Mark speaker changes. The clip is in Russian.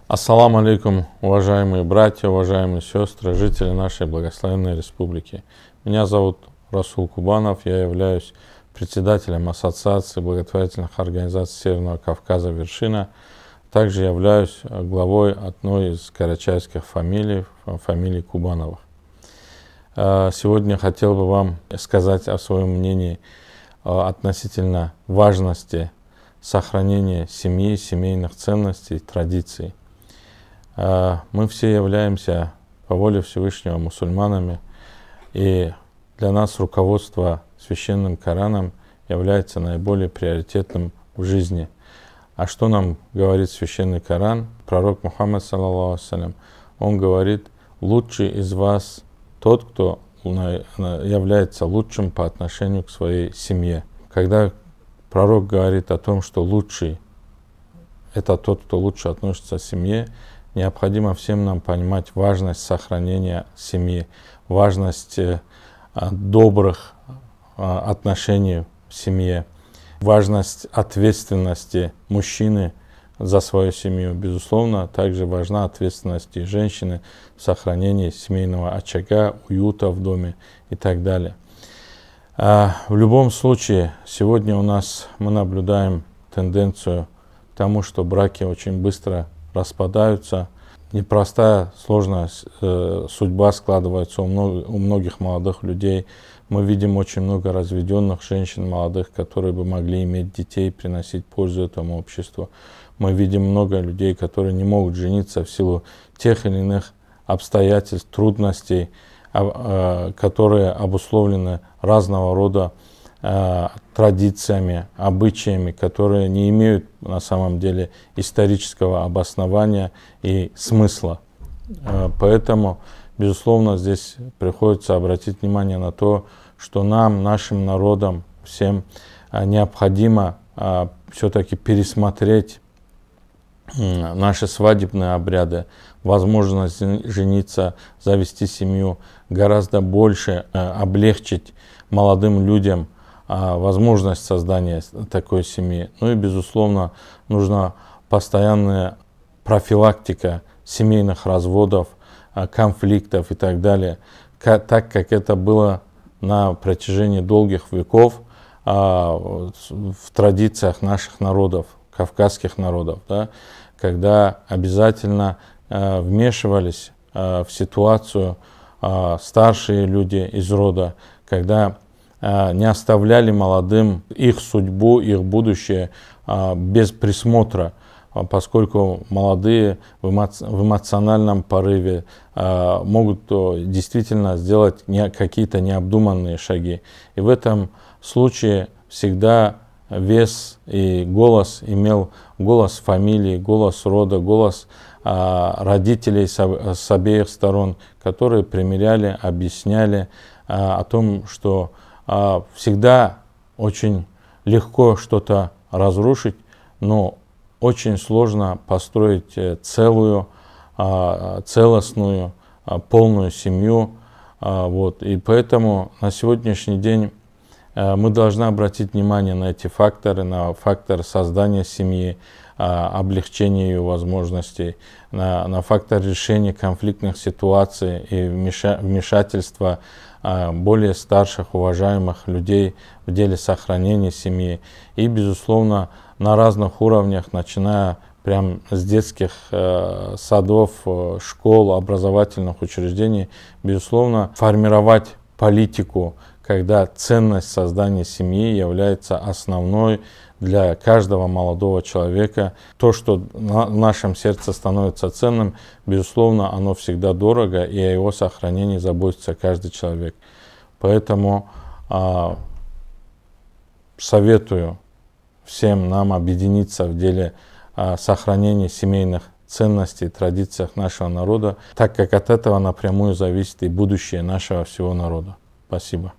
Speaker 1: Ассаламу алейкум, уважаемые братья, уважаемые сестры, жители нашей благословенной республики. Меня зовут Расул Кубанов, я являюсь председателем Ассоциации благотворительных организаций Северного Кавказа «Вершина». Также являюсь главой одной из карачаевских фамилий, фамилии Кубановых. Сегодня хотел бы вам сказать о своем мнении относительно важности сохранения семьи, семейных ценностей, традиций. Мы все являемся по воле Всевышнего мусульманами, и для нас руководство священным Кораном является наиболее приоритетным в жизни. А что нам говорит священный Коран? Пророк Мухаммад, саллаллаху алейхи ва саллям, он говорит: лучший из вас тот, кто является лучшим по отношению к своей семье. Когда пророк говорит о том, что лучший — это тот, кто лучше относится к семье, необходимо всем нам понимать важность сохранения семьи, важность добрых отношений в семье, важность ответственности мужчины за свою семью. Безусловно, также важна ответственность и женщины в сохранении семейного очага, уюта в доме и так далее. В любом случае, сегодня мы наблюдаем тенденцию к тому, что браки очень быстро распадаются. Непростая, сложная судьба складывается у многих молодых людей. Мы видим очень много разведенных женщин молодых, которые бы могли иметь детей, приносить пользу этому обществу. Мы видим много людей, которые не могут жениться в силу тех или иных обстоятельств, трудностей, которые обусловлены разного рода традициями, обычаями, которые не имеют на самом деле исторического обоснования и смысла. Поэтому, безусловно, здесь приходится обратить внимание на то, что нам, нашим народам, всем необходимо все-таки пересмотреть наши свадебные обряды, возможность жениться, завести семью, гораздо больше облегчить молодым людям возможность создания такой семьи. Ну и, безусловно, нужна постоянная профилактика семейных разводов, конфликтов и так далее, так как это было на протяжении долгих веков в традициях наших народов, кавказских народов, да, когда обязательно вмешивались в ситуацию старшие люди из рода, когда не оставляли молодым их судьбу, их будущее без присмотра, поскольку молодые в эмоциональном порыве могут действительно сделать какие-то необдуманные шаги. И в этом случае всегда вес и голос имел голос фамилии, голос рода, голос родителей с обеих сторон, которые примиряли, объясняли о том, что всегда очень легко что-то разрушить, но очень сложно построить целую, целостную, полную семью. И поэтому на сегодняшний день мы должны обратить внимание на эти факторы, на фактор создания семьи, облегчения ее возможностей, на фактор решения конфликтных ситуаций и вмешательства более старших, уважаемых людей в деле сохранения семьи. И, безусловно, на разных уровнях, начиная прямо с детских садов, школ, образовательных учреждений, безусловно, формировать политику, когда ценность создания семьи является основной для каждого молодого человека. То, что в нашем сердце становится ценным, безусловно, оно всегда дорого, и о его сохранении заботится каждый человек. Поэтому советую всем нам объединиться в деле сохранения семейных ценностей и традиций нашего народа, так как от этого напрямую зависит и будущее нашего всего народа. Спасибо.